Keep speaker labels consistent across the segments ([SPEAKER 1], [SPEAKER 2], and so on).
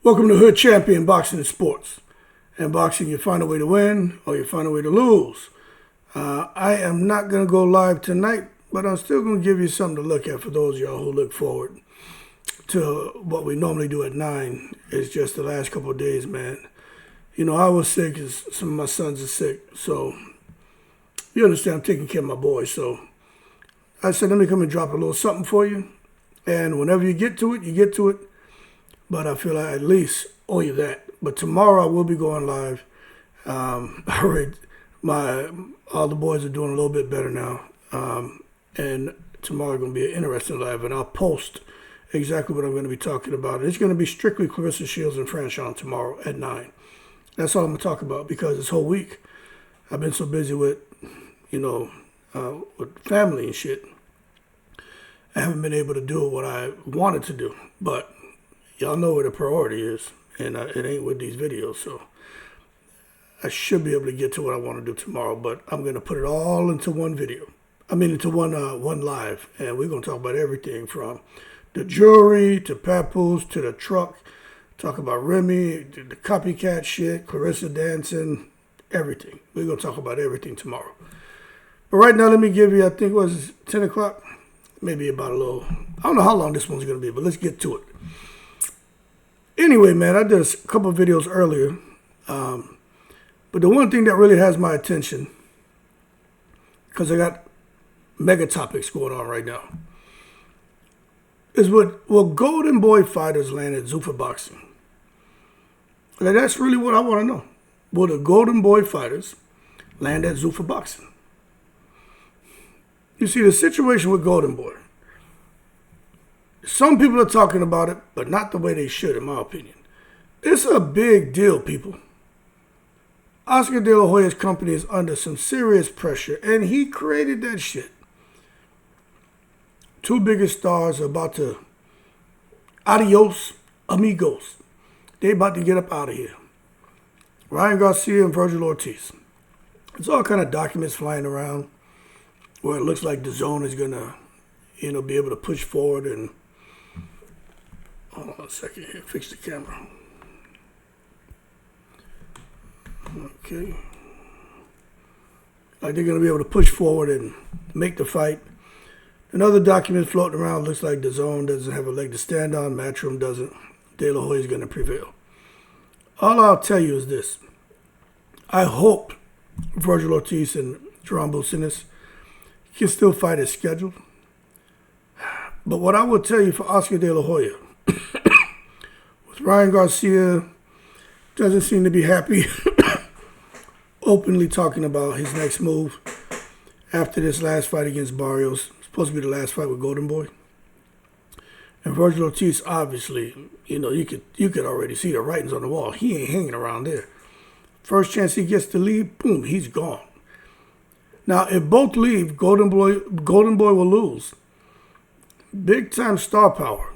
[SPEAKER 1] Welcome to Hood Champion Boxing and Sports. In boxing, you find a way to win or you find a way to lose. I am not going to go live tonight, but I'm still going to give you something to look at for those of y'all who look forward to what we normally do at 9. It's just the last couple of days, man. You know, I was sick, some of my sons are sick, so you understand I'm taking care of my boys. So I said, let me come and drop a little something for you. And whenever you get to it, you get to it. But I feel I at least owe you that. But tomorrow I will be going live. I heard all the boys are doing a little bit better now. And tomorrow going to be an interesting live. And I'll post exactly what I'm going to be talking about. It's going to be strictly Claressa Shields and Franchon tomorrow at 9. That's all I'm going to talk about because this whole week I've been so busy with, with family and shit. I haven't been able to do what I wanted to do. But y'all know where the priority is. And it ain't with these videos. So I should be able to get to what I want to do tomorrow. But I'm going to put it all into one video. Into one live. And we're going to talk about everything from the jewelry to papoose to the truck. Talk about Remy, the copycat shit, Claressa dancing, everything. We're going to talk about everything tomorrow. But right now, let me give you, I think it was 10 o'clock. Maybe about a little, I don't know how long this one's going to be, but let's get to it. Anyway, man, I did a couple of videos earlier. But the one thing that really has my attention, because I got mega topics going on right now, is will Golden Boy fighters land at Zuffa Boxing? Okay, that's really what I want to know. Will the Golden Boy fighters land at Zuffa Boxing? You see, the situation with Golden Boy, some people are talking about it, but not the way they should, in my opinion. It's a big deal, people. Oscar De La Hoya's company is under some serious pressure, and he created that shit. Two biggest stars are about to, adios, amigos. They about to get up out of here. Ryan Garcia and Vergil Ortiz. There's all kind of documents flying around where it looks like the zone is going to, be able to push forward and, hold on a second here, fix the camera. Okay. Like they're going to be able to push forward and make the fight. Another document floating around looks like the zone doesn't have a leg to stand on. Matchroom doesn't. De La Hoya is going to prevail. All I'll tell you is this. I hope Vergil Ortiz and Jerome Bucinis can still fight as scheduled. But what I will tell you for Oscar De La Hoya, with Ryan Garcia, doesn't seem to be happy openly talking about his next move after this last fight against Barrios. Supposed to be the last fight with Golden Boy. And Vergil Ortiz, obviously, you could already see the writings on the wall. He ain't hanging around there. First chance he gets to leave, boom, he's gone. Now, if both leave, Golden Boy will lose. Big time star power,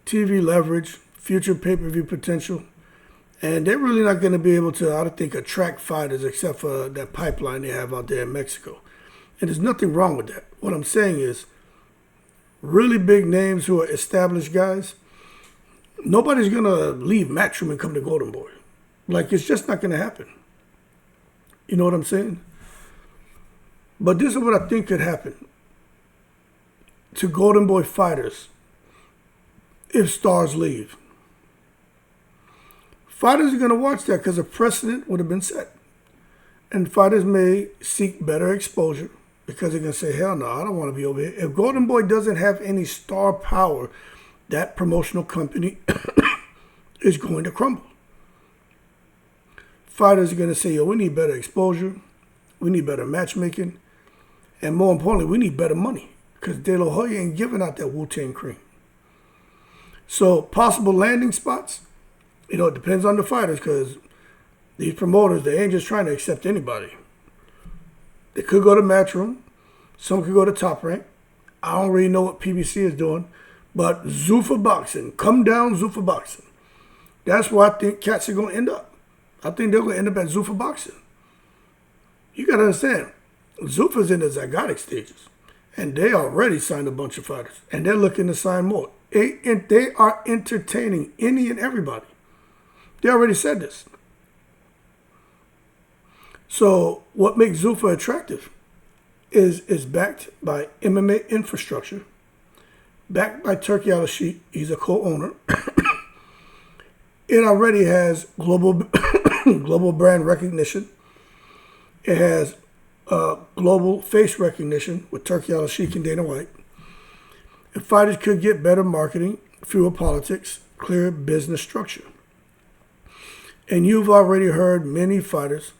[SPEAKER 1] TV leverage, future pay-per-view potential, and they're really not going to be able to, I don't think, attract fighters except for that pipeline they have out there in Mexico. And there's nothing wrong with that. What I'm saying is, really big names who are established guys, nobody's going to leave Matchroom and come to Golden Boy. Like, it's just not going to happen. You know what I'm saying? But this is what I think could happen to Golden Boy fighters if stars leave. Fighters are going to watch that because a precedent would have been set. And fighters may seek better exposure because they're going to say, hell no, I don't want to be over here. If Golden Boy doesn't have any star power, that promotional company is going to crumble. Fighters are going to say, yo, we need better exposure. We need better matchmaking. And more importantly, we need better money because De La Hoya ain't giving out that Wu-Tang cream. So possible landing spots, it depends on the fighters because these promoters, they ain't just trying to accept anybody. They could go to Matchroom. Some could go to Top Rank. I don't really know what PBC is doing. But Zuffa Boxing, come down Zuffa Boxing. That's where I think cats are going to end up. I think they're going to end up at Zuffa Boxing. You got to understand, Zuffa's in the zygotic stages. And they already signed a bunch of fighters. And they're looking to sign more. They are entertaining any and everybody. They already said this. So what makes Zuffa attractive is backed by MMA infrastructure, backed by Turkey Alycia. He's a co-owner. It already has global brand recognition. It has global face recognition with Turkey Alycia and Dana White. And fighters could get better marketing, fewer politics, clear business structure. And you've already heard many fighters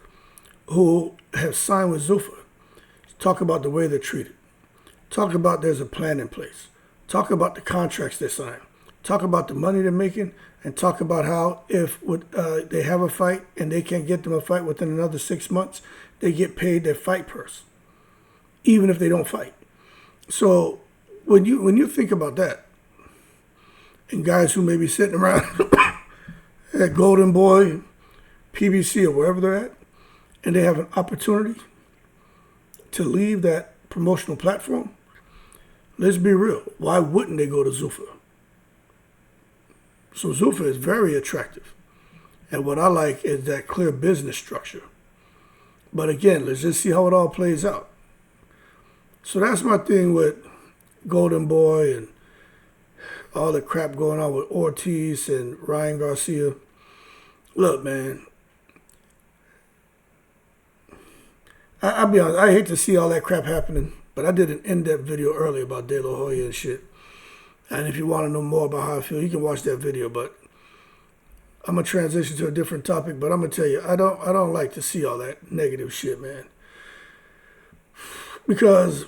[SPEAKER 1] who have signed with Zuffa talk about the way they're treated. Talk about there's a plan in place. Talk about the contracts they sign. Talk about the money they're making, and talk about how if they have a fight and they can't get them a fight within another 6 months, they get paid their fight purse, even if they don't fight. So when you think about that, and guys who may be sitting around at Golden Boy, PBC, or wherever they're at, and they have an opportunity to leave that promotional platform, let's be real. Why wouldn't they go to Zuffa? So Zuffa is very attractive. And what I like is that clear business structure. But again, let's just see how it all plays out. So that's my thing with Golden Boy and all the crap going on with Ortiz and Ryan Garcia. Look, man, I'll be honest, I hate to see all that crap happening, but I did an in-depth video earlier about De La Hoya and shit. And if you want to know more about how I feel, you can watch that video. But I'm going to transition to a different topic. But I'm going to tell you, I don't like to see all that negative shit, man. Because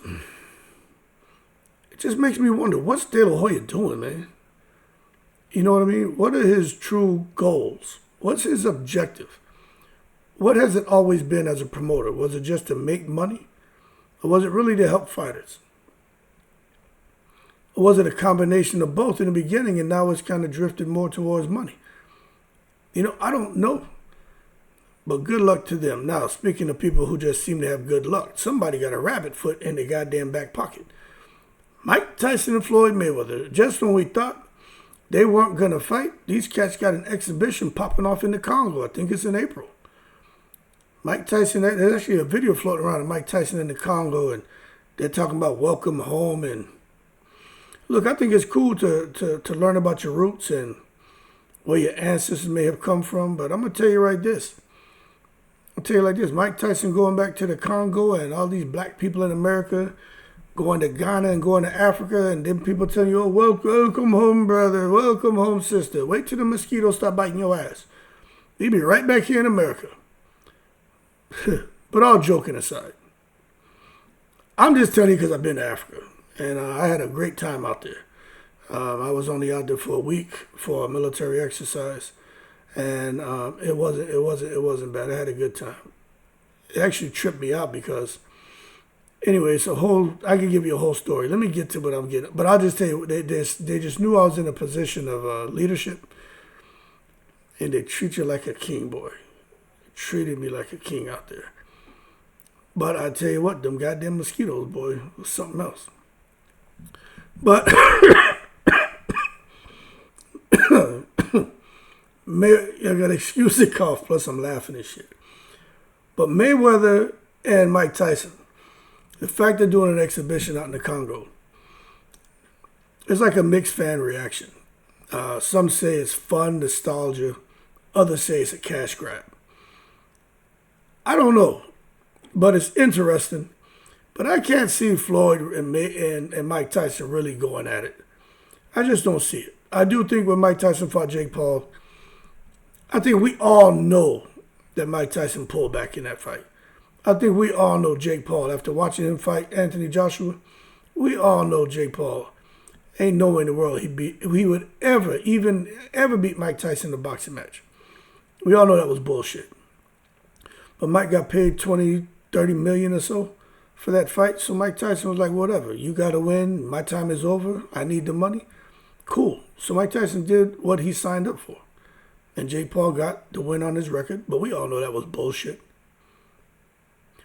[SPEAKER 1] it just makes me wonder, what's De La Hoya doing, man? You know what I mean? What are his true goals? What's his objective? What has it always been as a promoter? Was it just to make money? Or was it really to help fighters? Or was it a combination of both in the beginning and now it's kind of drifted more towards money? You know, I don't know. But good luck to them. Now, speaking of people who just seem to have good luck, somebody got a rabbit foot in their goddamn back pocket. Mike Tyson and Floyd Mayweather. Just when we thought they weren't going to fight, these cats got an exhibition popping off in the Congo. I think it's in April. Mike Tyson, there's actually a video floating around of Mike Tyson in the Congo, and they're talking about welcome home. And look, I think it's cool to learn about your roots and where your ancestors may have come from. But I'm going to tell you right this. I'll tell you like this. Mike Tyson going back to the Congo and all these black people in America going to Ghana and going to Africa, and then people telling you, oh, welcome home, brother. Welcome home, sister. Wait till the mosquitoes stop biting your ass. You'll be right back here in America. But all joking aside, I'm just telling you because I've been to Africa, and I had a great time out there. I was only out there for a week for a military exercise, and it wasn't bad. I had a good time. It actually tripped me out because, anyway, I can give you a whole story. Let me get to what I'm getting, but I'll just tell you, they just knew I was in a position of leadership, and they treat you like a king, boy. Treated me like a king out there. But I tell you what, them goddamn mosquitoes, boy, was something else. But I got an excuse to cough, plus I'm laughing and shit. But Mayweather and Mike Tyson, the fact they're doing an exhibition out in the Congo, it's like a mixed fan reaction. Some say it's fun, nostalgia. Others say it's a cash grab. I don't know, but it's interesting. But I can't see Floyd and Mike Tyson really going at it. I just don't see it. I do think when Mike Tyson fought Jake Paul, I think we all know that Mike Tyson pulled back in that fight. I think we all know Jake Paul. After watching him fight Anthony Joshua, we all know Jake Paul. Ain't no way in the world he would ever beat Mike Tyson in a boxing match. We all know that was bullshit. But Mike got paid $20, $30 million or so for that fight. So Mike Tyson was like, whatever, you got to win. My time is over. I need the money. Cool. So Mike Tyson did what he signed up for. And Jake Paul got the win on his record. But we all know that was bullshit.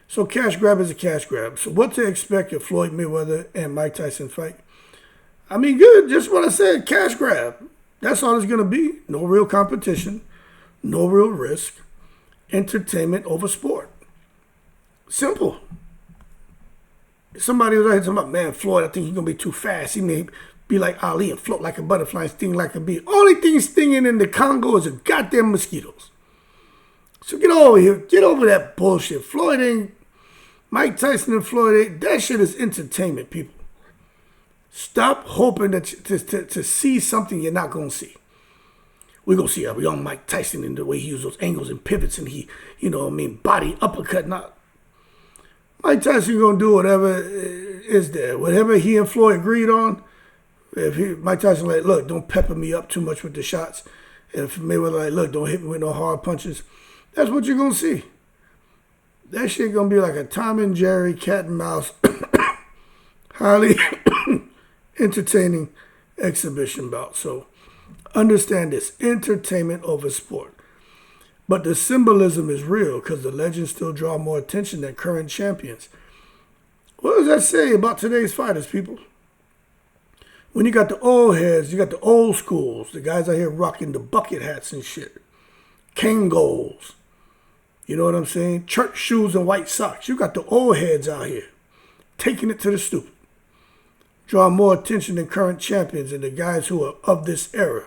[SPEAKER 1] So cash grab is a cash grab. So what to expect if Floyd Mayweather and Mike Tyson fight? I mean, good. Just what I said, cash grab. That's all it's going to be. No real competition. No real risk. Entertainment over sport. Simple. Somebody was out here talking about, man, Floyd, I think he's going to be too fast. He may be like Ali and float like a butterfly and sting like a bee. Only thing stinging in the Congo is the goddamn mosquitoes. So get over here. Get over that bullshit. Floyd ain't, Mike Tyson and Floyd ain't, that shit is entertainment, people. Stop hoping that to see something you're not going to see. We're going to see a young Mike Tyson in the way he uses those angles and pivots and he, body uppercut. Not. Mike Tyson going to do whatever is there. Whatever he and Floyd agreed on, Mike Tyson like, look, don't pepper me up too much with the shots. And if Mayweather like, look, don't hit me with no hard punches. That's what you're going to see. That shit going to be like a Tom and Jerry cat and mouse highly entertaining exhibition bout. So understand this, entertainment over sport. But the symbolism is real because the legends still draw more attention than current champions. What does that say about today's fighters, people? When you got the old heads, you got the old schools, the guys out here rocking the bucket hats and shit, Kangos, you know what I'm saying? Church shoes and white socks. You got the old heads out here taking it to the stupid. Draw more attention than current champions and the guys who are of this era.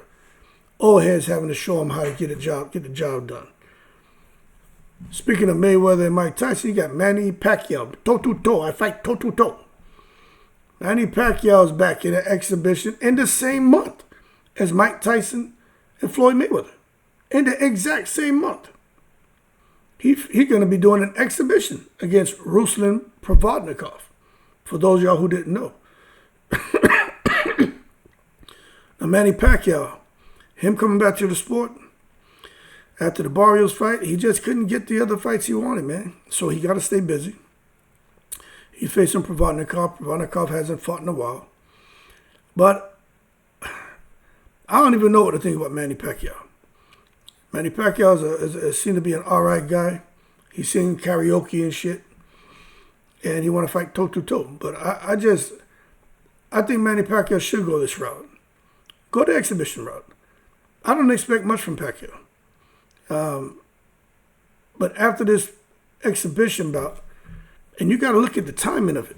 [SPEAKER 1] Old heads having to show them how to get the job done. Speaking of Mayweather and Mike Tyson, you got Manny Pacquiao. Toe-to-toe. I fight toe-to-toe. Manny Pacquiao is back in an exhibition in the same month as Mike Tyson and Floyd Mayweather. In the exact same month. He's going to be doing an exhibition against Ruslan Provodnikov. For those of y'all who didn't know. Now, Manny Pacquiao, him coming back to the sport after the Barrios fight, he just couldn't get the other fights he wanted, man. So he got to stay busy. He's facing Provodnikov. Provodnikov hasn't fought in a while. But I don't even know what to think about Manny Pacquiao. Manny Pacquiao is seen to be an all right guy. He's singing karaoke and shit. And he want to fight toe-to-toe. But I think Manny Pacquiao should go this route. Go the exhibition route. I don't expect much from Pacquiao. But after this exhibition bout, and you got to look at the timing of it.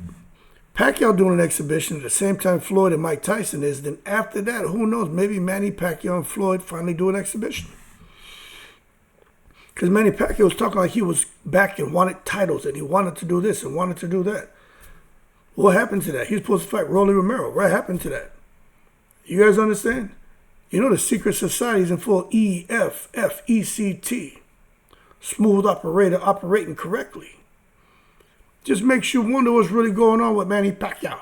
[SPEAKER 1] Pacquiao doing an exhibition at the same time Floyd and Mike Tyson is. Then after that, who knows? Maybe Manny Pacquiao and Floyd finally do an exhibition. Because Manny Pacquiao was talking like he was back and wanted titles and he wanted to do this and wanted to do that. What happened to that? He was supposed to fight Rolly Romero. What happened to that? You guys understand? You know the secret society is in full EFFECT. Smooth operator operating correctly. Just makes you wonder what's really going on with Manny Pacquiao.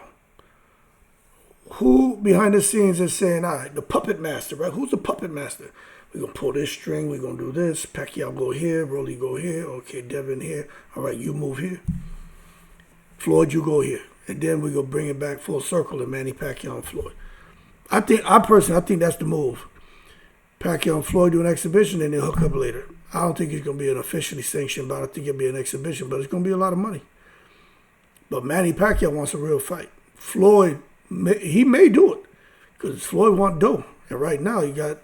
[SPEAKER 1] Who behind the scenes is saying, all right, the puppet master, right? Who's the puppet master? We're going to pull this string. We're going to do this. Pacquiao go here. Rolly go here. Okay, Devin here. All right, you move here. Floyd, you go here. And then we're going to bring it back full circle to Manny Pacquiao and Floyd. I personally think that's the move. Pacquiao and Floyd do an exhibition and they'll hook up later. I don't think it's going to be an officially sanctioned bout. I think it'll be an exhibition, but it's going to be a lot of money. But Manny Pacquiao wants a real fight. Floyd, he may do it because Floyd wants dough. And right now you got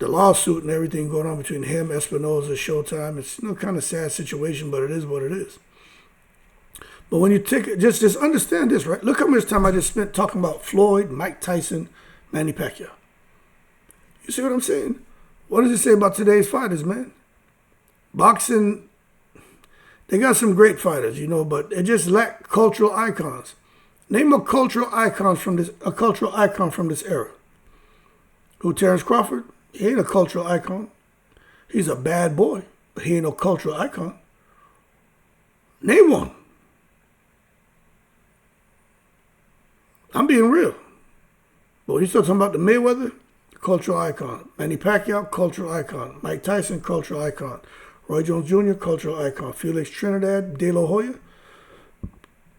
[SPEAKER 1] the lawsuit and everything going on between him, Espinoza, Showtime. It's kind of sad situation, but it is what it is. But when you take it, just understand this, right? Look how much time I just spent talking about Floyd, Mike Tyson, Manny Pacquiao. You see what I'm saying? What does it say about today's fighters, man? Boxing, they got some great fighters, but they just lack cultural icons. Name a cultural icon from this era. Who, Terrence Crawford? He ain't a cultural icon. He's a bad boy, but he ain't no cultural icon. Name one. I'm being real. But when you start talking about the Mayweather, cultural icon. Manny Pacquiao, cultural icon. Mike Tyson, cultural icon. Roy Jones Jr., cultural icon. Felix Trinidad, De La Hoya.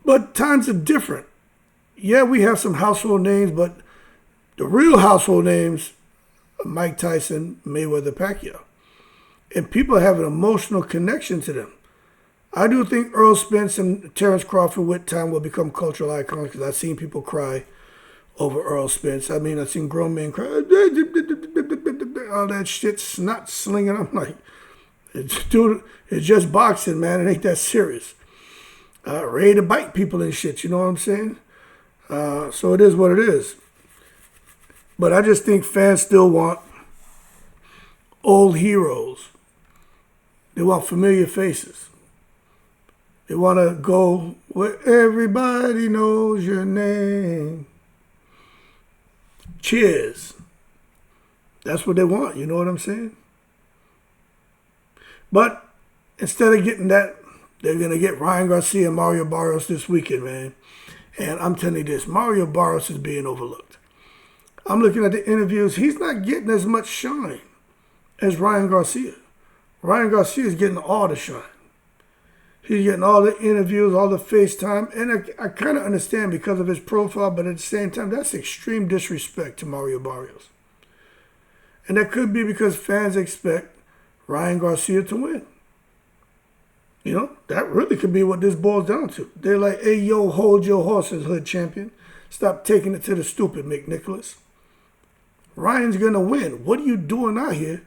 [SPEAKER 1] But times are different. Yeah, we have some household names, but the real household names are Mike Tyson, Mayweather, Pacquiao. And people have an emotional connection to them. I do think Errol Spence and Terrence Crawford with time will become cultural icons because I've seen people cry over Errol Spence. I mean, I've seen grown men cry, all that shit, snot slinging. I'm like, dude, it's just boxing, man. It ain't that serious. Ready to bite people and shit, you know what I'm saying? So it is what it is. But I just think fans still want old heroes. They want familiar faces. They want to go where everybody knows your name. Cheers. That's what they want, you know what I'm saying? But instead of getting that, they're going to get Ryan Garcia and Mario Barrios this weekend, man. And I'm telling you this, Mario Barrios is being overlooked. I'm looking at the interviews. He's not getting as much shine as Ryan Garcia. Ryan Garcia is getting all the shine. He's getting all the interviews, all the FaceTime. And I kind of understand because of his profile, but at the same time, that's extreme disrespect to Mario Barrios. And that could be because fans expect Ryan Garcia to win. You know, that really could be what this boils down to. They're like, hey, yo, hold your horses, hood champion. Stop taking it to the stupid, McNicholas. Ryan's going to win. What are you doing out here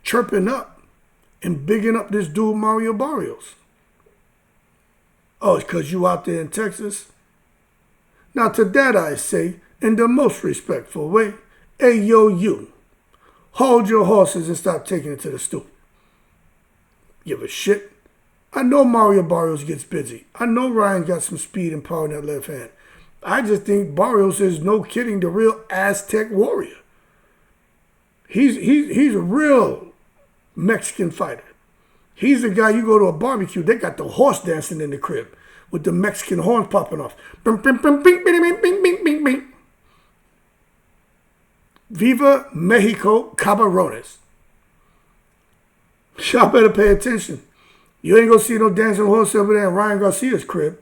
[SPEAKER 1] chirping up and bigging up this dude, Mario Barrios? Oh, it's because you out there in Texas? Now, to that I say, in the most respectful way, hey, yo, you, hold your horses and stop taking it to the stupid. Give a shit. I know Mario Barrios gets busy. I know Ryan got some speed and power in that left hand. I just think Barrios is, no kidding, the real Aztec warrior. He's a real Mexican fighter. He's the guy you go to a barbecue, they got the horse dancing in the crib with the Mexican horns popping off. Bing, bing, bing, bing, bing, bing, bing, bing, bing, bing. Viva Mexico Cabrones. Y'all better pay attention. You ain't gonna see no dancing horse over there in Ryan Garcia's crib.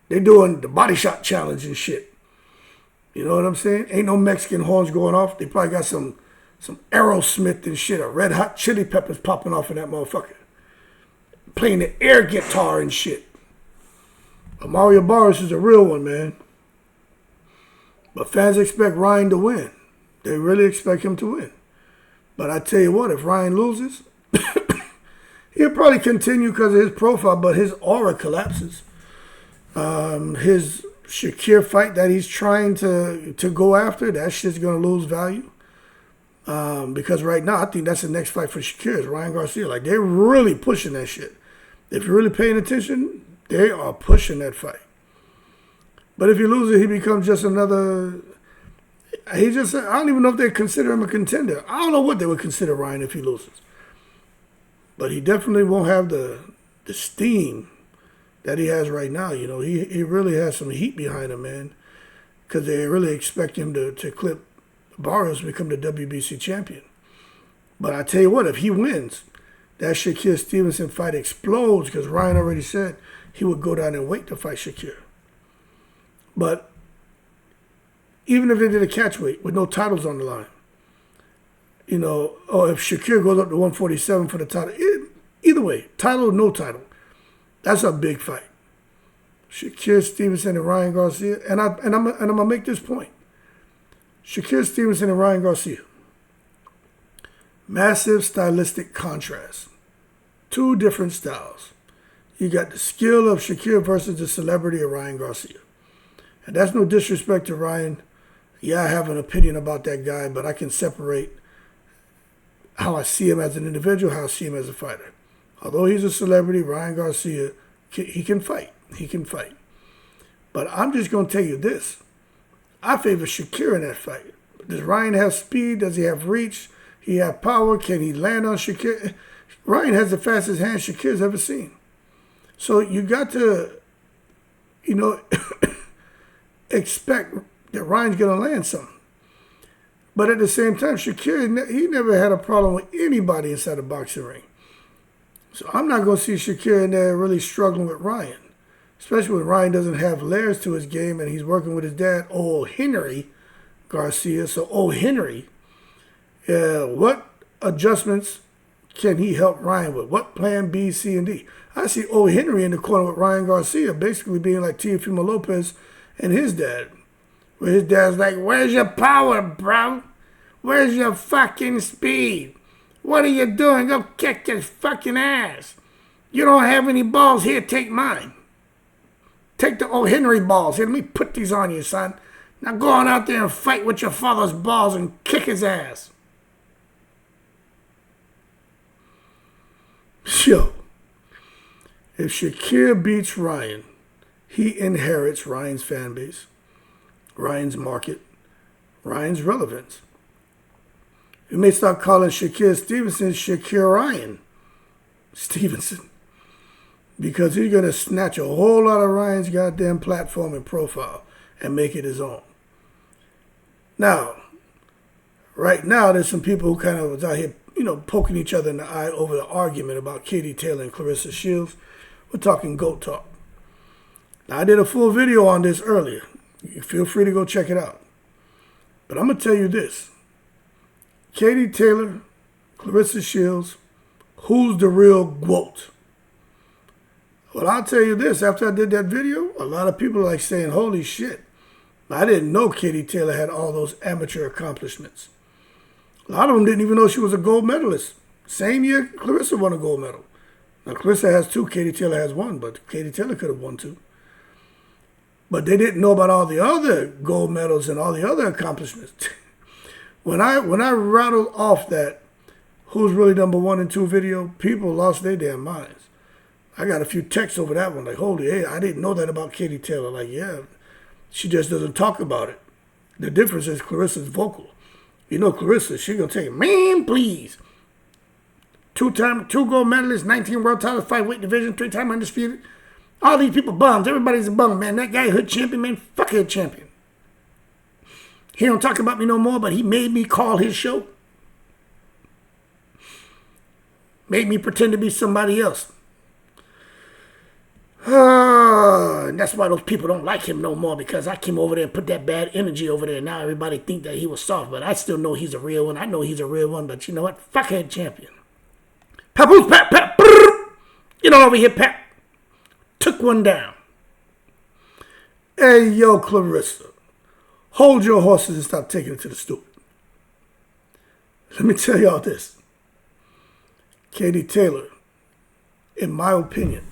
[SPEAKER 1] They doing the body shot challenge and shit. You know what I'm saying? Ain't no Mexican horns going off. They probably got some Aerosmith and shit, or Red Hot Chili Peppers popping off in that motherfucker. Playing the air guitar and shit. But Mario Barrios is a real one, man. But fans expect Ryan to win. They really expect him to win. But I tell you what, if Ryan loses, he'll probably continue because of his profile, but his aura collapses. His Shakur fight that he's trying to go after, that shit's going to lose value. Because right now, I think that's the next fight for Shakur is Ryan Garcia. Like, they're really pushing that shit. If you're really paying attention, they are pushing that fight. But if he loses, he becomes just another... I don't even know if they consider him a contender. I don't know what they would consider Ryan if he loses. But he definitely won't have the steam that he has right now. You know, he really has some heat behind him, man. Because they really expect him to clip Barrios to become the WBC champion. But I tell you what, if he wins, that Shakur Stevenson fight explodes because Ryan already said he would go down and wait to fight Shakur. But even if they did a catchweight with no titles on the line, you know, or if Shakur goes up to 147 for the title, either way, title or no title, that's a big fight. Shakur Stevenson and Ryan Garcia, and I'm gonna make this point. Shakur Stevenson and Ryan Garcia, massive stylistic contrast, two different styles. You got the skill of Shakur versus the celebrity of Ryan Garcia, and that's no disrespect to Ryan. Yeah, I have an opinion about that guy, but I can separate how I see him as an individual, how I see him as a fighter. Although he's a celebrity, Ryan Garcia, he can fight. He can fight. But I'm just going to tell you this. I favor Shakur in that fight. Does Ryan have speed? Does he have reach? He have power? Can he land on Shakur? Ryan has the fastest hand Shakur's ever seen. So you got to, you know, expect that Ryan's going to land something. But at the same time, Shakur, he never had a problem with anybody inside the boxing ring. So I'm not going to see Shakur in there really struggling with Ryan, especially when Ryan doesn't have layers to his game and he's working with his dad, old Henry Garcia. So old Henry, what adjustments can he help Ryan with? What plan B, C, and D? I see old Henry in the corner with Ryan Garcia, basically being like Teofimo Lopez and his dad. Where his dad's like, where's your power, bro? Where's your fucking speed? What are you doing? Go kick his fucking ass. You don't have any balls. Here, take mine. Take the old Henry balls. Here, let me put these on you, son. Now go on out there and fight with your father's balls and kick his ass. Yo, if Shakur beats Ryan, he inherits Ryan's fan base, Ryan's market, Ryan's relevance. We may start calling Shakur Stevenson Shakur Ryan Stevenson, because he's going to snatch a whole lot of Ryan's goddamn platform and profile and make it his own. Now, right now, there's some people who kind of was out here, poking each other in the eye over the argument about Katie Taylor and Claressa Shields. We're talking GOAT talk. Now, I did a full video on this earlier. You feel free to go check it out. But I'm going to tell you this. Katie Taylor, Claressa Shields, who's the real GOAT? Well, I'll tell you this. After I did that video, a lot of people are like saying, holy shit. I didn't know Katie Taylor had all those amateur accomplishments. A lot of them didn't even know she was a gold medalist. Same year, Claressa won a gold medal. Now, Claressa has 2, Katie Taylor has 1, but Katie Taylor could have won 2. But they didn't know about all the other gold medals and all the other accomplishments. When I rattled off that who's really number 1 and 2 video, people lost their damn minds. I got a few texts over that one, like, holy, hey, I didn't know that about Katie Taylor. Like, yeah, she just doesn't talk about it. The difference is Claressa's vocal. Claressa, she gonna take, man, please. 2 gold medalists, 19 world titles, 5 weight division, 3-time undisputed. All these people bums. Everybody's a bum, man. That guy hood champion, man. Fuck hood champion. He don't talk about me no more, but he made me call his show. Made me pretend to be somebody else. And that's why those people don't like him no more, because I came over there and put that bad energy over there. Now everybody think that he was soft, but I still know he's a real one. I know he's a real one, but you know what? Fuckhead champion. Papoose, Pat, Pat, brrr. Get on over here, Pat. Took one down. Hey, yo, Claressa. Hold your horses and stop taking it to the stupid. Let me tell y'all this. Katie Taylor, in my opinion,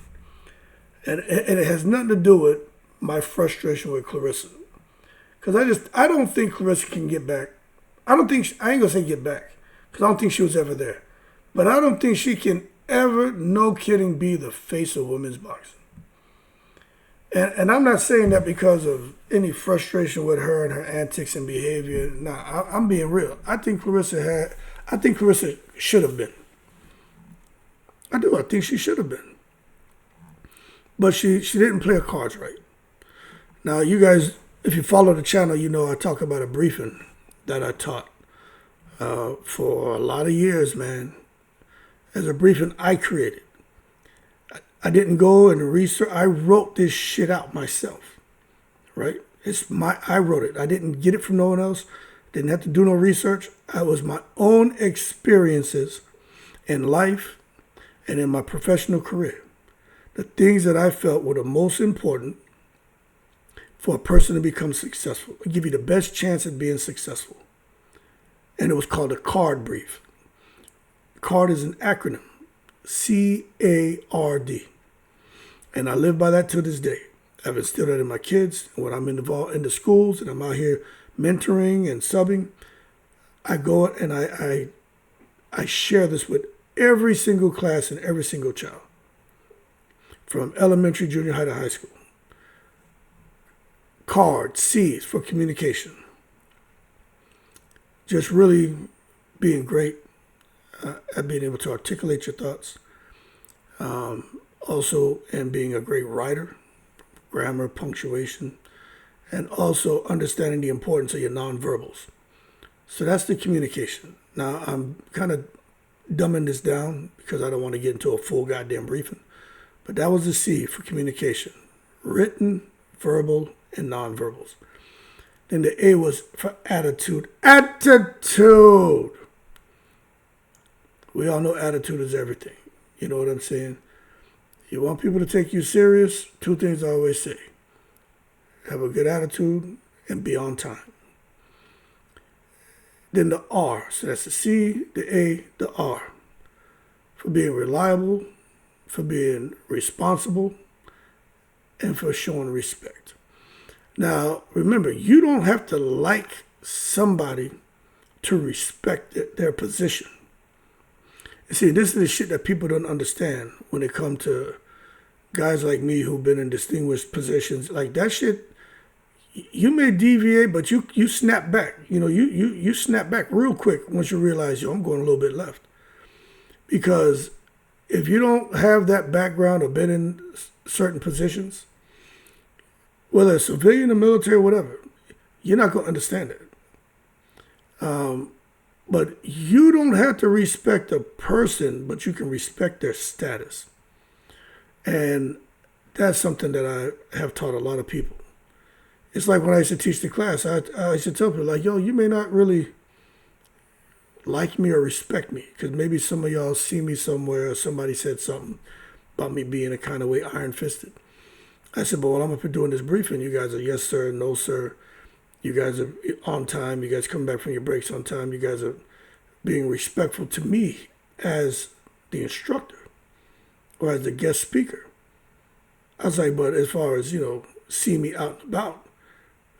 [SPEAKER 1] and it has nothing to do with my frustration with Claressa. Because I don't think Claressa can get back. I ain't going to say get back, because I don't think she was ever there. But I don't think she can ever, no kidding, be the face of women's boxing. And I'm not saying that because of any frustration with her and her antics and behavior. Nah, I'm being real. I think Claressa should have been. I do. I think she should have been. But she didn't play her cards right. Now, you guys, if you follow the channel, you know I talk about a briefing that I taught for a lot of years, man. As a briefing I created. I didn't go and research. I wrote this shit out myself, right? I wrote it. I didn't get it from no one else. Didn't have to do no research. It was my own experiences in life and in my professional career. The things that I felt were the most important for a person to become successful. I give you the best chance at being successful. And it was called a CARD brief. CARD is an acronym. CARD. And I live by that to this day. I've instilled that in my kids. And when I'm involved in the schools and I'm out here mentoring and subbing, I go and I share this with every single class and every single child. From elementary, junior high to high school. CARD, C is for communication. Just really being great at being able to articulate your thoughts. Also, and being a great writer, grammar, punctuation, and also understanding the importance of your nonverbals. So that's the communication. Now, I'm kind of dumbing this down because I don't want to get into a full goddamn briefing. But that was the C for communication. Written, verbal, and nonverbals. Then the A was for attitude. Attitude! We all know attitude is everything. You know what I'm saying? You want people to take you serious? 2 things I always say. Have a good attitude and be on time. Then the R, so that's the C, the A, the R, for being reliable, for being responsible, and for showing respect. Now, remember, you don't have to like somebody to respect their position. You see, this is the shit that people don't understand when it comes to guys like me who've been in distinguished positions. Like that shit, you may deviate, but you snap back. You snap back real quick once you realize, I'm going a little bit left. Because if you don't have that background or been in certain positions, whether it's civilian or military or whatever, you're not going to understand it. But you don't have to respect a person, but you can respect their status. And that's something that I have taught a lot of people. It's like when I used to teach the class, I used to tell people, like, you may not really like me or respect me, because maybe some of y'all see me somewhere or somebody said something about me being a kind of way iron-fisted. I said, but when I'm up here doing this briefing, you guys are yes, sir, no, sir. You guys are on time. You guys come back from your breaks on time. You guys are being respectful to me as the instructor or as the guest speaker. I was like, but as far as, see me out and about,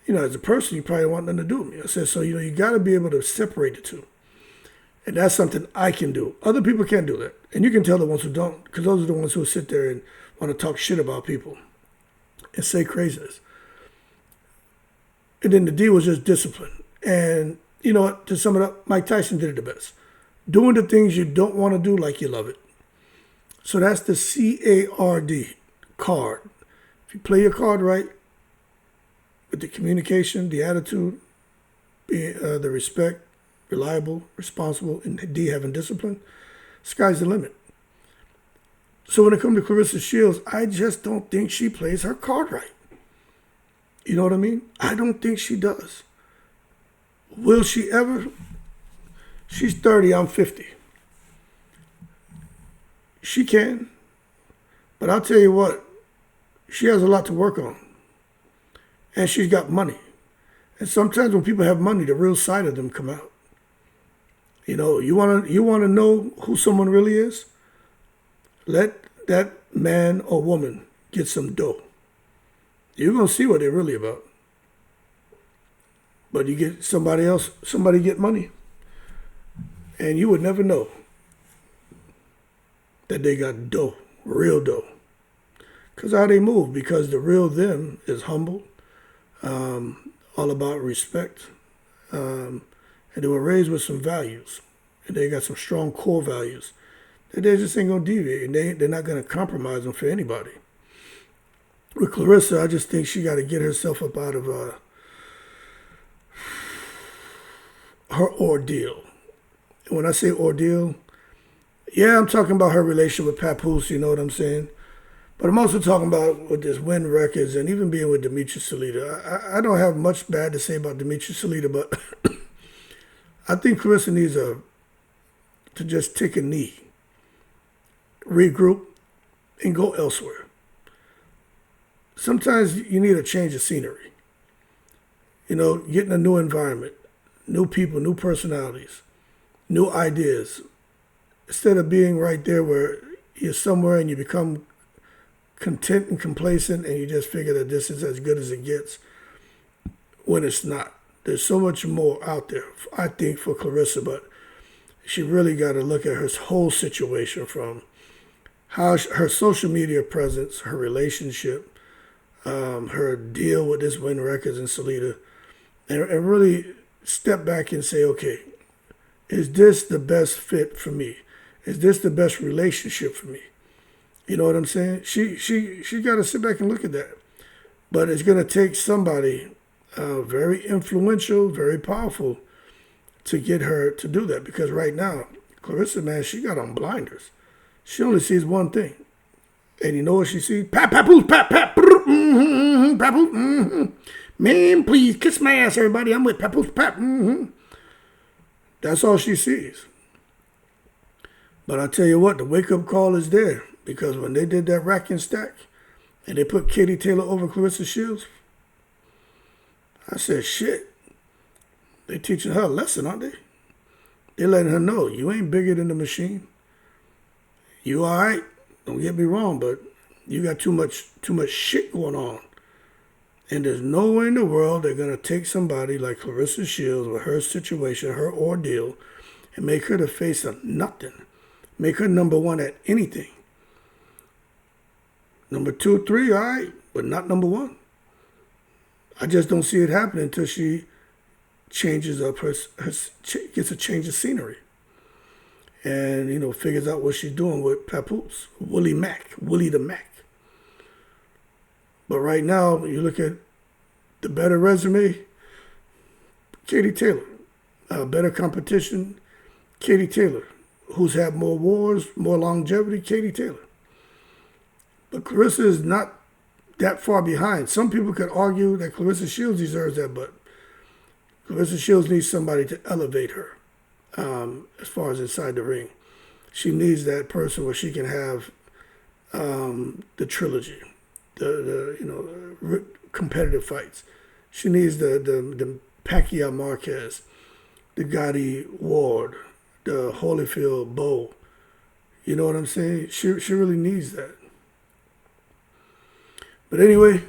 [SPEAKER 1] as a person, you probably want nothing to do with me. I said, so, you got to be able to separate the two. And that's something I can do. Other people can't do that. And you can tell the ones who don't, because those are the ones who sit there and want to talk shit about people and say craziness. And then the D was just discipline. And you know what? To sum it up, Mike Tyson did it the best. Doing the things you don't want to do like you love it. So that's the CARD, card. If you play your card right, with the communication, the attitude, the respect, reliable, responsible, and D, having discipline, sky's the limit. So when it comes to Claressa Shields, I just don't think she plays her card right. You know what I mean? I don't think she does. Will she ever? She's 30, I'm 50. She can. But I'll tell you what, she has a lot to work on. And she's got money. And sometimes when people have money, the real side of them come out. You wanna know who someone really is? Let that man or woman get some dough. You're going to see what they're really about. But you get somebody get money, and you would never know that they got dough, real dough. Because how they move, because the real them is humble, all about respect, and they were raised with some values, and they got some strong core values that they just ain't going to deviate, and they're not going to compromise them for anybody. With Claressa, I just think she got to get herself up out of her ordeal. And when I say ordeal, yeah, I'm talking about her relationship with Papoose, you know what I'm saying? But I'm also talking about with this win records and even being with Demetrius Salita. I don't have much bad to say about Demetrius Salita, but I think Claressa needs to just take a knee, regroup, and go elsewhere. Sometimes you need a change of scenery. Getting a new environment, new people, new personalities, new ideas. Instead of being right there where you're somewhere and you become content and complacent and you just figure that this is as good as it gets when it's not. There's so much more out there, I think, for Claressa, but she really got to look at her whole situation, from how her social media presence, her relationship, her deal with this win records and Salita, and really step back and say, okay, is this the best fit for me? Is this the best relationship for me? You know what I'm saying? She got to sit back and look at that. But it's going to take somebody very influential, very powerful to get her to do that. Because right now, Claressa, man, she got on blinders. She only sees one thing. And you know what she sees? Pap, papoose, pap, pap, papoose, Man, please kiss my ass, everybody. I'm with papoose, pap, That's all she sees. But I tell you what, the wake-up call is there. Because when they did that rack and stack, and they put Katie Taylor over Claressa Shields, I said, shit. They teaching her a lesson, aren't they? They letting her know you ain't bigger than the machine. You all right? Don't get me wrong, but you got too much shit going on. And there's no way in the world they're gonna take somebody like Claressa Shields with her situation, her ordeal, and make her the face of nothing. Make her number one at anything. Number 2, 3, all right, but not number 1. I just don't see it happening until she changes up gets a change of scenery. And, figures out what she's doing with Papoose, Willie the Mac. But right now, you look at the better resume, Katie Taylor. Better competition, Katie Taylor. Who's had more wars, more longevity, Katie Taylor. But Claressa is not that far behind. Some people could argue that Claressa Shields deserves that, but Claressa Shields needs somebody to elevate her as far as inside the ring. She needs that person where she can have the trilogy, the competitive fights. She needs the Pacquiao Marquez, the Gotti Ward, the Holyfield Bow. You know what I'm saying? She really needs that. But anyway,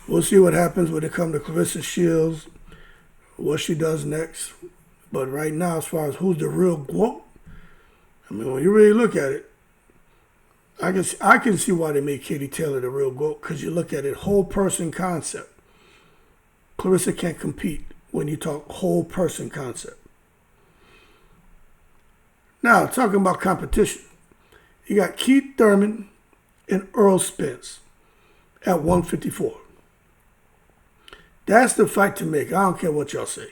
[SPEAKER 1] we'll see what happens when it comes to Claressa Shields, what she does next. But right now, as far as who's the real GOAT, I mean, when you really look at it, I can see why they made Katie Taylor the real GOAT, because you look at it, whole person concept. Claressa can't compete when you talk whole person concept. Now, talking about competition, you got Keith Thurman and Errol Spence at 154. That's the fight to make. I don't care what y'all say.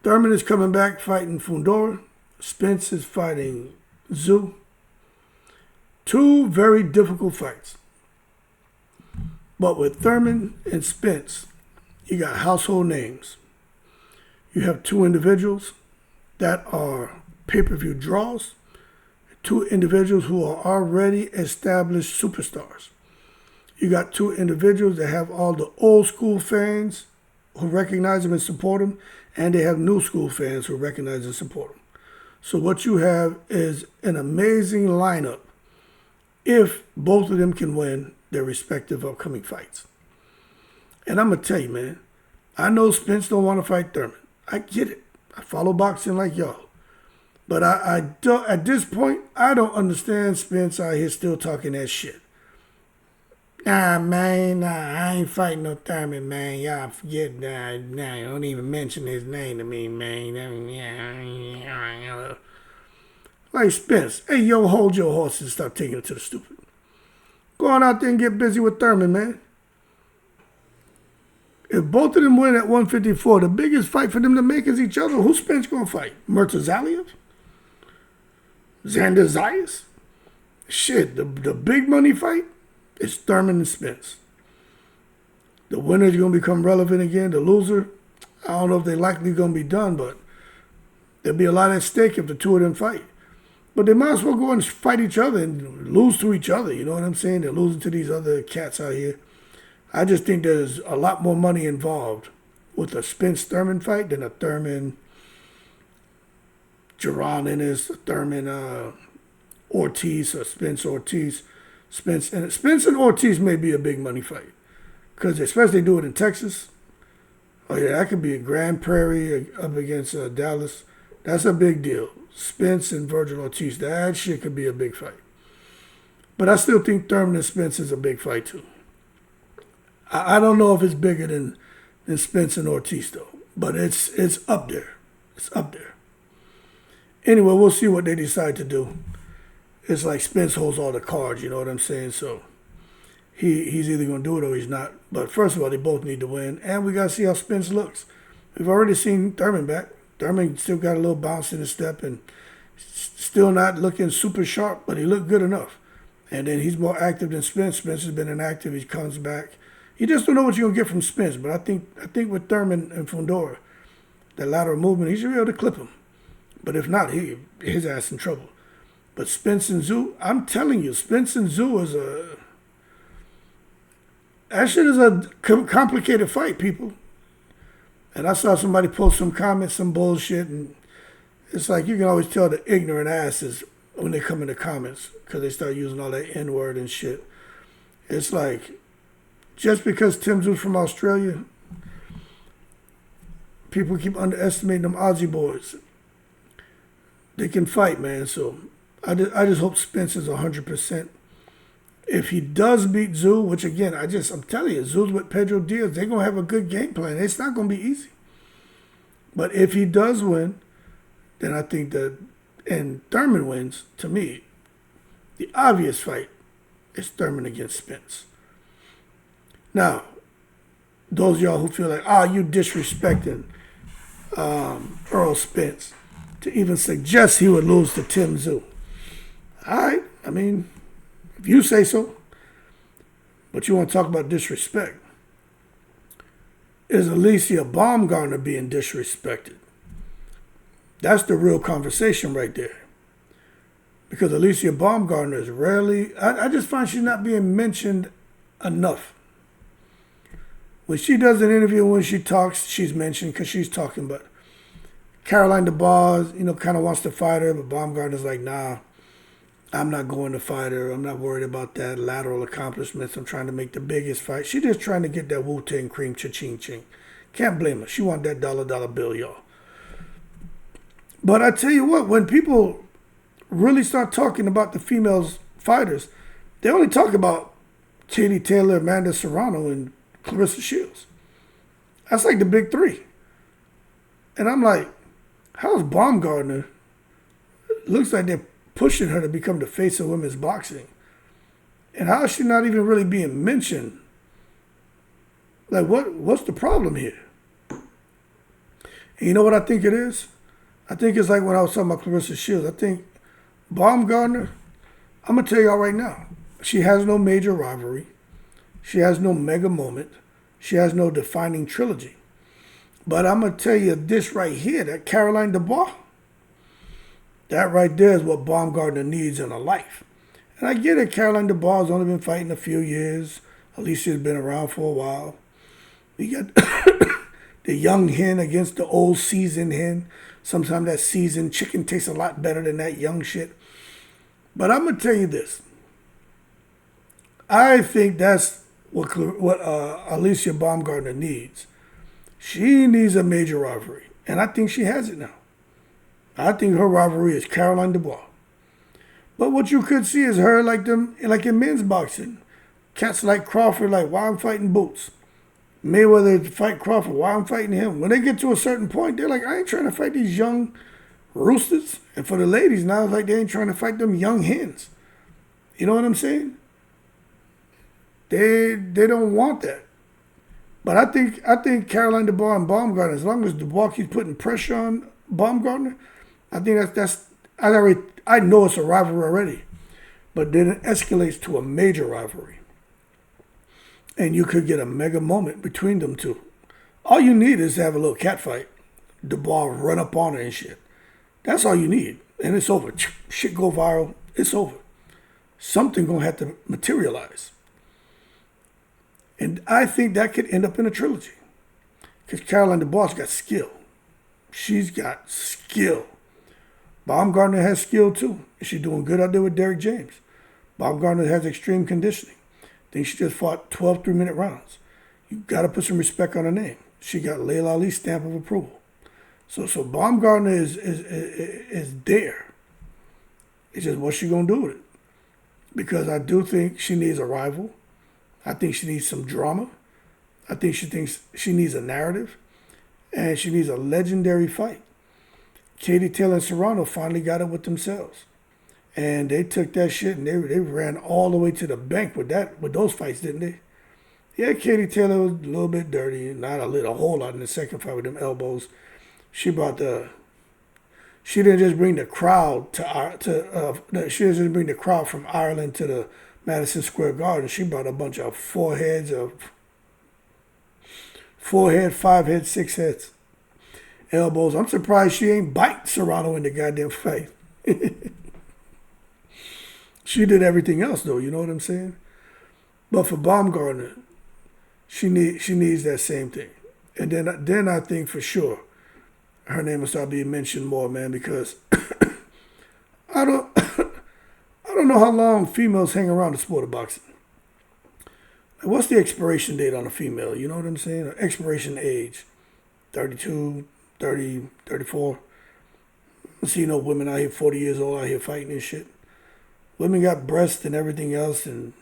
[SPEAKER 1] Thurman is coming back fighting Fundora. Spence is fighting Zhu. 2 very difficult fights. But with Thurman and Spence, you got household names. You have 2 individuals that are pay-per-view draws. 2 individuals who are already established superstars. You got 2 individuals that have all the old school fans who recognize them and support them, and they have new school fans who recognize and support them. So what you have is an amazing lineup if both of them can win their respective upcoming fights. And I'm going to tell you, man, I know Spence don't want to fight Thurman. I get it. I follow boxing like y'all. But I don't, at this point, I don't understand Spence out here still talking that shit. Nah, man, I ain't fighting no Thurman, man. Y'all forget that. Nah, don't even mention his name to me, man. Like Spence, hey, yo, hold your horses and stop taking it to the stupid. Go on out there and get busy with Thurman, man. If both of them win at 154, the biggest fight for them to make is each other. Who's Spence going to fight? Murtazaliev? Xander Zayas? Shit, the big money fight is Thurman and Spence. The winner's going to become relevant again. The loser, I don't know if they're likely going to be done, but there'll be a lot at stake if the 2 of them fight. But they might as well go and fight each other and lose to each other. You know what I'm saying? They're losing to these other cats out here. I just think there's a lot more money involved with a Spence-Thurman fight than a Thurman-Gerard Ennis, a Thurman Ortiz, or Spence-Ortiz. Spence and Ortiz may be a big money fight. Because especially do it in Texas. Oh yeah, that could be a Grand Prairie up against Dallas. That's a big deal. Spence and Vergil Ortiz, that shit could be a big fight. But I still think Thurman and Spence is a big fight too. I don't know if it's bigger than Spence and Ortiz though. But it's up there. It's up there. Anyway, we'll see what they decide to do. It's like Spence holds all the cards, you know what I'm saying? So he's either going to do it or he's not. But first of all, they both need to win. And we got to see how Spence looks. We've already seen Thurman back. Thurman still got a little bounce in his step and still not looking super sharp, but he looked good enough. And then he's more active than Spence. Spence has been inactive. He comes back. You just don't know what you're going to get from Spence. But I think with Thurman and Fundora, that lateral movement, he should be able to clip him. But if not, his ass in trouble. But Spence and Zhu, I'm telling you, Spence and Zhu is That shit is a complicated fight, people. And I saw somebody post some comments, some bullshit, and it's like you can always tell the ignorant asses when they come in the comments because they start using all that N-word and shit. It's like, just because Tim Tszyu from Australia, people keep underestimating them Aussie boys. They can fight, man. So I just hope Spence is 100%. If he does beat Tszyu, which again, I'm telling you, Tszyu's with Pedro Diaz, they're going to have a good game plan. It's not going to be easy. But if he does win, then I think that, and Thurman wins, to me, the obvious fight is Thurman against Spence. Now, those of y'all who feel like, you disrespecting Errol Spence to even suggest he would lose to Tim Tszyu. All right, I mean, if you say so, but you want to talk about disrespect, is Alycia Baumgardner being disrespected? That's the real conversation right there. Because Alycia Baumgardner is rarely, I just find she's not being mentioned enough. When she does an interview, when she talks, she's mentioned because she's talking. But Caroline DeBois, kind of wants to fight her, but Baumgardner's like, nah, I'm not going to fight her. I'm not worried about that lateral accomplishments. I'm trying to make the biggest fight. She's just trying to get that Wu-Tang cream cha-ching ching. Can't blame her. She want that dollar bill, y'all. But I tell you what, when people really start talking about the females fighters, they only talk about Katie Taylor, Amanda Serrano, and Claressa Shields. That's like the big three. And I'm like, how's Baumgardner? Looks like they're pushing her to become the face of women's boxing. And how is she not even really being mentioned? Like, what's the problem here? And you know what I think it is? I think it's like when I was talking about Claressa Shields. I think Baumgardner, I'm going to tell y'all right now, she has no major rivalry. She has no mega moment. She has no defining trilogy. But I'm going to tell you this right here, that Caroline DeBois, that right there is what Baumgardner needs in her life. And I get it, Caroline DeBois has only been fighting a few years. Alicia's been around for a while. We got the young hen against the old seasoned hen. Sometimes that seasoned chicken tastes a lot better than that young shit. But I'm going to tell you this. I think that's what Alycia Baumgardner needs. She needs a major rivalry. And I think she has it now. I think her rivalry is Caroline DeBois. But what you could see is her like in men's boxing. Cats like Crawford, like, why I'm fighting Boots. Mayweather fight Crawford, why I'm fighting him. When they get to a certain point, they're like, I ain't trying to fight these young roosters. And for the ladies now, it's like they ain't trying to fight them young hens. You know what I'm saying? They don't want that. But I think Caroline DeBois and Baumgardner, as long as DeBois keeps putting pressure on Baumgardner, I think I know it's a rivalry already. But then it escalates to a major rivalry. And you could get a mega moment between them two. All you need is to have a little cat fight. DeBois run up on her and shit. That's all you need. And it's over. Shit go viral. It's over. Something gonna have to materialize. And I think that could end up in a trilogy. Because Caroline DeBois got skill. She's got skill. Baumgardner has skill too. She's doing good out there with Derek James. Baumgardner has extreme conditioning. I think she just fought 12 3-minute rounds. You got to put some respect on her name. She got Layla Ali's stamp of approval. So Baumgardner is there. It's just what's she going to do with it? Because I do think she needs a rival. I think she needs some drama. I think she thinks she needs a narrative. And she needs a legendary fight. Katie Taylor and Serrano finally got it with themselves. And they took that shit and they ran all the way to the bank with those fights, didn't they? Yeah, Katie Taylor was a little bit dirty, not a whole lot in the second fight with them elbows. She didn't just bring the crowd she didn't just bring the crowd from Ireland to the Madison Square Garden. She brought a bunch of 4 head, 5 head, 6 heads, elbows. I'm surprised she ain't bite Serrano in the goddamn fight. She did everything else, though, you know what I'm saying? But for Baumgardner, she needs that same thing. And then I think for sure her name will start being mentioned more, man, because I don't I don't know how long females hang around the sport of boxing. Like, what's the expiration date on a female? You know what I'm saying? Or expiration age. 32, 30, 34. I see women out here 40 years old out here fighting and shit. Women got breasts and everything else, and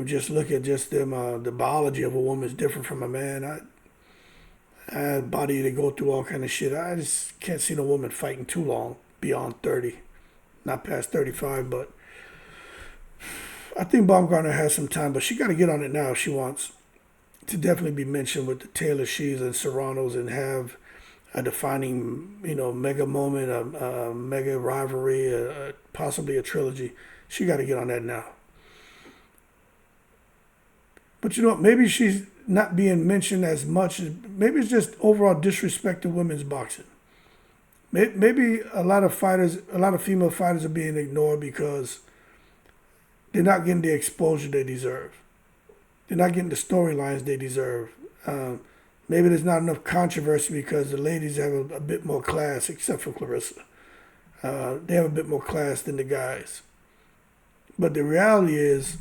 [SPEAKER 1] just look at just them. The biology of a woman is different from a man. I had a body to go through all kind of shit. I just can't see no woman fighting too long beyond 30, not past 35. But I think Baumgardner has some time, but she got to get on it now if she wants to definitely be mentioned with the Taylor Shields and Serranos and have a defining, mega moment, a mega rivalry, possibly a trilogy. She got to get on that now. But maybe she's not being mentioned as much. Maybe it's just overall disrespect to women's boxing. Maybe a lot of female fighters are being ignored because they're not getting the exposure they deserve. They're not getting the storylines they deserve. Maybe there's not enough controversy because the ladies have a bit more class, except for Claressa. They have a bit more class than the guys. But the reality is,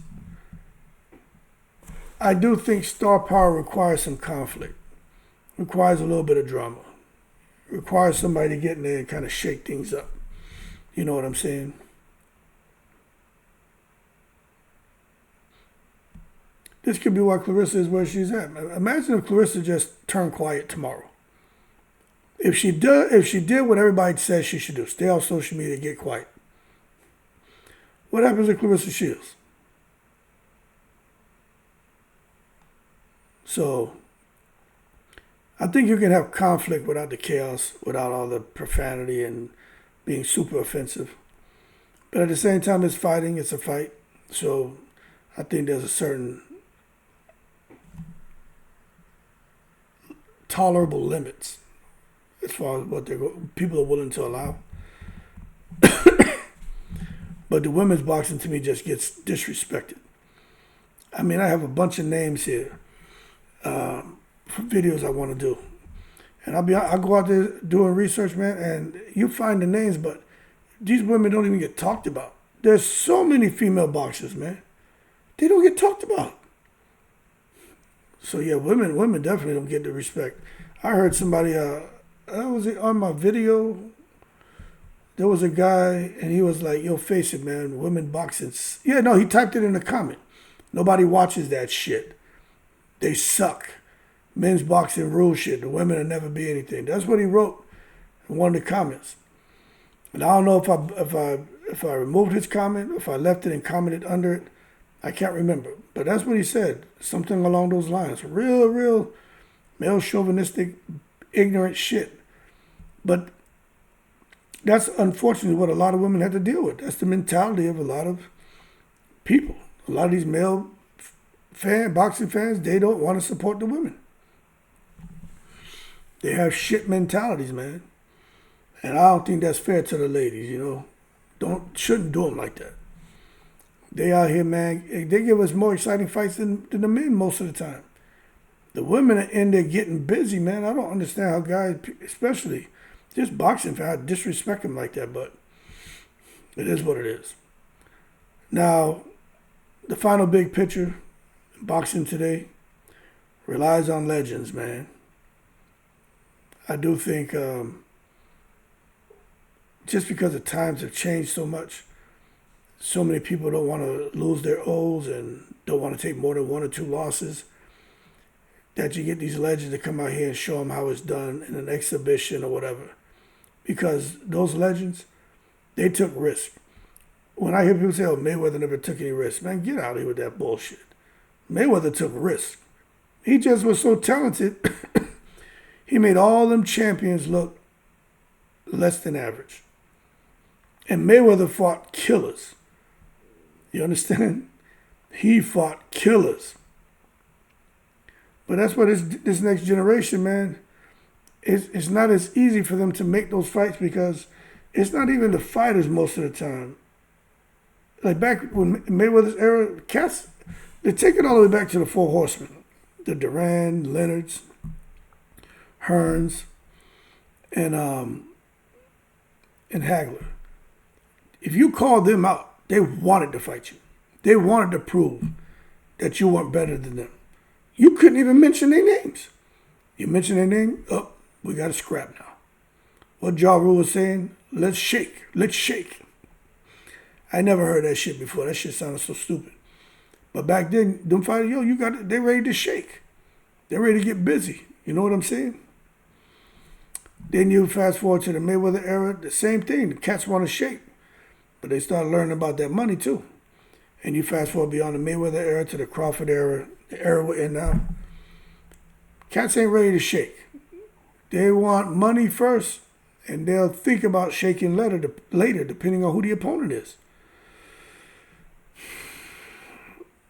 [SPEAKER 1] I do think star power requires some conflict, requires a little bit of drama, requires somebody to get in there and kind of shake things up. You know what I'm saying? This could be why Claressa is where she's at. Imagine if Claressa just turned quiet tomorrow. If she did what everybody says she should do, stay off social media, get quiet. What happens to Claressa Shields? So, I think you can have conflict without the chaos, without all the profanity and being super offensive. But at the same time, it's fighting. It's a fight. So, I think there's a certain tolerable limits as far as what people are willing to allow. But the women's boxing to me just gets disrespected. I mean, I have a bunch of names here for videos I want to do, and I'll go out there doing research, man, and you find the names, but these women don't even get talked about. There's so many female boxers, man. They don't get talked about. So yeah, women definitely don't get the respect. I heard somebody, was it on my video? There was a guy, and he was like, "Yo, face it, man, women boxing." Yeah, no, he typed it in the comment. Nobody watches that shit. They suck. Men's boxing rule shit. The women will never be anything. That's what he wrote in one of the comments. And I don't know if I removed his comment, if I left it and commented under it. I can't remember. But that's what he said. Something along those lines. Real male chauvinistic, ignorant shit. But that's unfortunately what a lot of women have to deal with. That's the mentality of a lot of people. A lot of these male boxing fans, they don't want to support the women. They have shit mentalities, man. And I don't think that's fair to the ladies, Shouldn't do them like that. They out here, man, they give us more exciting fights than the men most of the time. The women are in there getting busy, man. I don't understand how guys, especially just boxing fans, disrespect them like that, but it is what it is. Now, the final big picture, boxing today, relies on legends, man. I do think just because the times have changed so much, so many people don't want to lose their O's and don't want to take more than 1 or 2 losses, that you get these legends to come out here and show them how it's done in an exhibition or whatever. Because those legends, they took risks. When I hear people say, "Oh, Mayweather never took any risks," man, get out of here with that bullshit. Mayweather took risks. He just was so talented, he made all them champions look less than average. And Mayweather fought killers. You understand? He fought killers. But that's what this next generation, man, it's not as easy for them to make those fights because it's not even the fighters most of the time. Like back when Mayweather's era, cats, they take it all the way back to the Four Horsemen. the Duran, Leonards, Hearns, and Hagler. If you called them out, they wanted to fight you. They wanted to prove that you weren't better than them. You couldn't even mention their names. You mention their name, oh, we got to scrap now. What Ja Rule was saying, let's shake. I never heard that shit before. That shit sounded so stupid. But back then, them fighters, they ready to shake. They're ready to get busy. You know what I'm saying? Then you fast forward to the Mayweather era, the same thing. The cats want to shake. But they started learning about that money too. And you fast forward beyond the Mayweather era to the Crawford era, the era we're in now. Cats ain't ready to shake. They want money first, and they'll think about shaking later, depending on who the opponent is.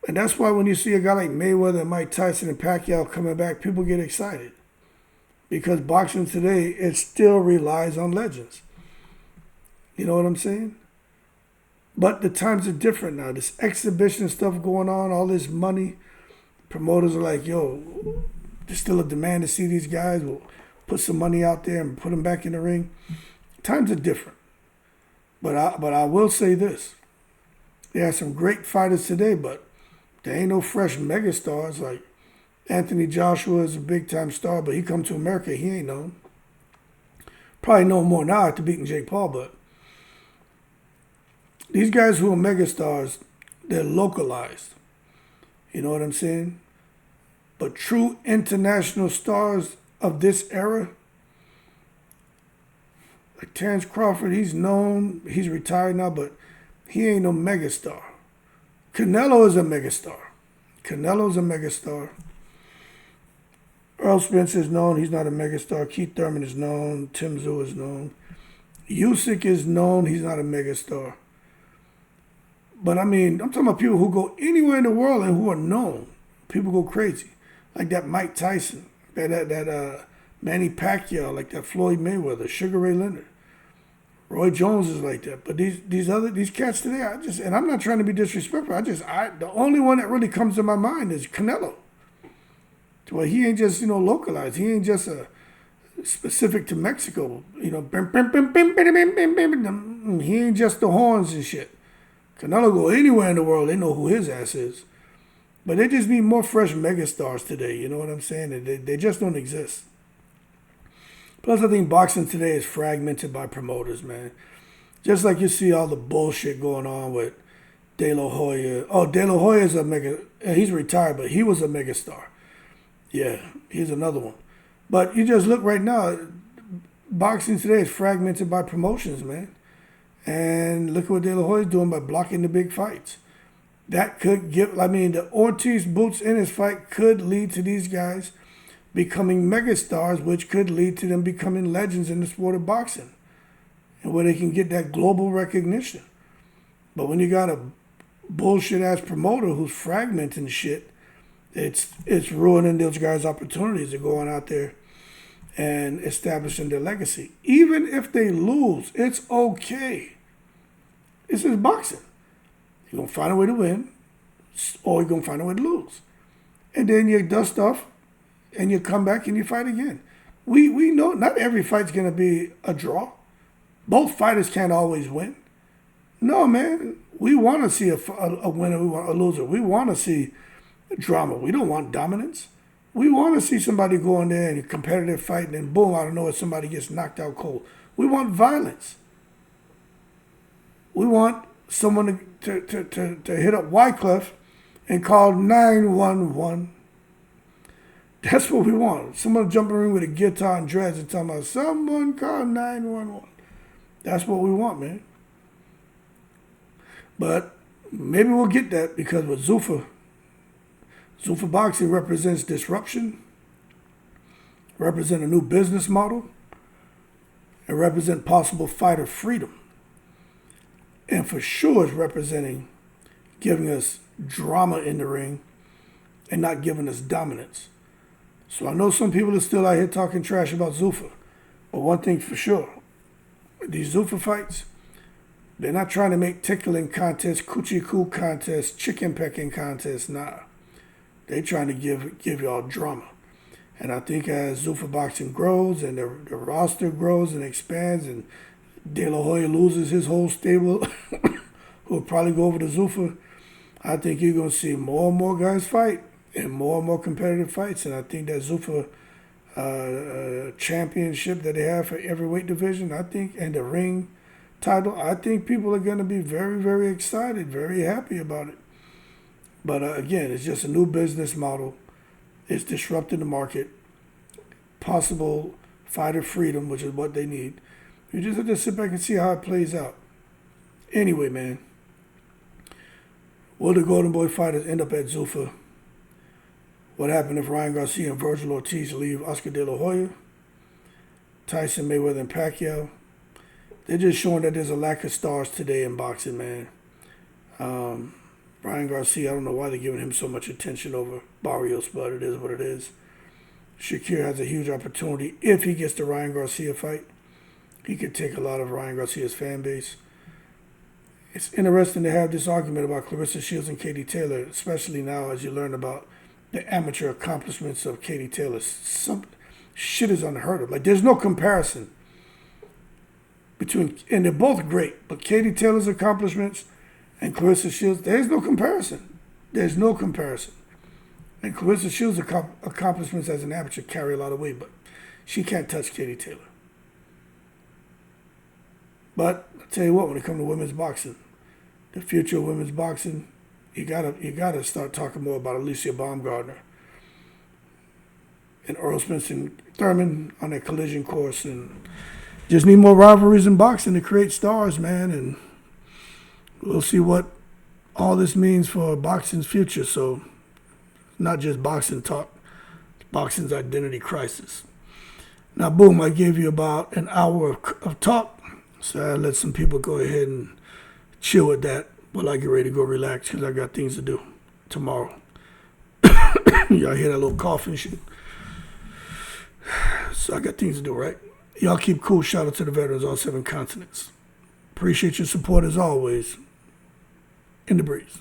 [SPEAKER 1] And that's why when you see a guy like Mayweather, Mike Tyson, and Pacquiao coming back, people get excited. Because boxing today, it still relies on legends. You know what I'm saying? But the times are different now. This exhibition stuff going on, all this money. Promoters are like, yo, there's still a demand to see these guys. We'll put some money out there and put them back in the ring. Times are different. But I will say this. There are some great fighters today, but there ain't no fresh megastars. Like Anthony Joshua is a big-time star, but he come to America, he ain't known. Probably know more now after beating Jake Paul, but these guys who are megastars, they're localized. You know what I'm saying? But true international stars of this era, like Terrence Crawford, he's known, he's retired now, but he ain't no megastar. Canelo is a megastar. Errol Spence is known, he's not a megastar. Keith Thurman is known, Tim Tszyu is known. Usyk is known, he's not a megastar. But I mean, I'm talking about people who go anywhere in the world and who are known. People go crazy. Like that Mike Tyson, that Manny Pacquiao, like that Floyd Mayweather, Sugar Ray Leonard. Roy Jones is like that. But these cats today, and I'm not trying to be disrespectful, the only one that really comes to my mind is Canelo. Well, he ain't just, localized. He ain't just specific to Mexico. He ain't just the horns and shit. Canelo go anywhere in the world, they know who his ass is. But they just need more fresh megastars today, you know what I'm saying? They just don't exist. Plus, I think boxing today is fragmented by promoters, man. Just like you see all the bullshit going on with De La Hoya. Oh, De La Hoya is a he's retired, but he was a megastar. Yeah, he's another one. But you just look right now, boxing today is fragmented by promotions, man. And look at what De La Hoya is doing by blocking the big fights. That could the Ortiz boots in his fight could lead to these guys becoming megastars, which could lead to them becoming legends in the sport of boxing. And where they can get that global recognition. But when you got a bullshit-ass promoter who's fragmenting shit, it's ruining those guys' opportunities of going out there and establishing their legacy. Even if they lose, it's okay. This is boxing. You're going to find a way to win, or you're going to find a way to lose. And then you dust off, and you come back and you fight again. We know not every fight's going to be a draw. Both fighters can't always win. No, man. We want to see a winner, we want a loser. We want to see drama. We don't want dominance. We want to see somebody go in there and a competitive fight, and then boom, out of nowhere, somebody gets knocked out cold. We want violence. We want someone to hit up Wycliffe and call 911. That's what we want. Someone jumping in with a guitar and dreads and talking about, someone call 911. That's what we want, man. But maybe we'll get that because with Zuffa boxing represents disruption, represent a new business model, and represent possible fighter freedom. And for sure it's representing giving us drama in the ring and not giving us dominance. So I know some people are still out here talking trash about Zuffa. But one thing for sure, these Zuffa fights, they're not trying to make tickling contests, coochie coo contests, chicken pecking contests. Nah. They trying to give y'all drama. And I think as Zuffa boxing grows and the roster grows and expands and De La Hoya loses his whole stable, who'll probably go over to Zuffa, I think you're going to see more and more guys fight and more competitive fights. And I think that Zuffa championship that they have for every weight division, I think, and the ring title, I think people are going to be very, very excited, very happy about it. But again, it's just a new business model. It's disrupting the market. Possible fighter freedom, which is what they need. You just have to sit back and see how it plays out. Anyway, man, will the Golden Boy fighters end up at Zuffa? What happened if Ryan Garcia and Vergil Ortiz leave Oscar De La Hoya? Tyson, Mayweather, and Pacquiao. They're just showing that there's a lack of stars today in boxing, man. Ryan Garcia, I don't know why they're giving him so much attention over Barrios, but it is what it is. Shakur has a huge opportunity. If he gets the Ryan Garcia fight, he could take a lot of Ryan Garcia's fan base. It's interesting to have this argument about Claressa Shields and Katie Taylor, especially now as you learn about the amateur accomplishments of Katie Taylor. Some shit is unheard of. Like, there's no comparison between, and they're both great, but Katie Taylor's accomplishments and Claressa Shields, there's no comparison. There's no comparison. And Claressa Shields' accomplishments as an amateur carry a lot of weight, but she can't touch Katie Taylor. But I'll tell you what, when it comes to women's boxing, the future of women's boxing, you gotta start talking more about Alycia Baumgardner and Errol, Spence, and Thurman on their collision course, and just need more rivalries in boxing to create stars, man. And we'll see what all this means for boxing's future. So, not just boxing talk, it's boxing's identity crisis. Now, boom, I gave you about an hour of talk, so I let some people go ahead and chill with that while I get ready to go relax because I got things to do tomorrow. Y'all hear that little cough and shit? So I got things to do, right? Y'all keep cool. Shout out to the veterans, all 7 continents. Appreciate your support as always. In the breeze.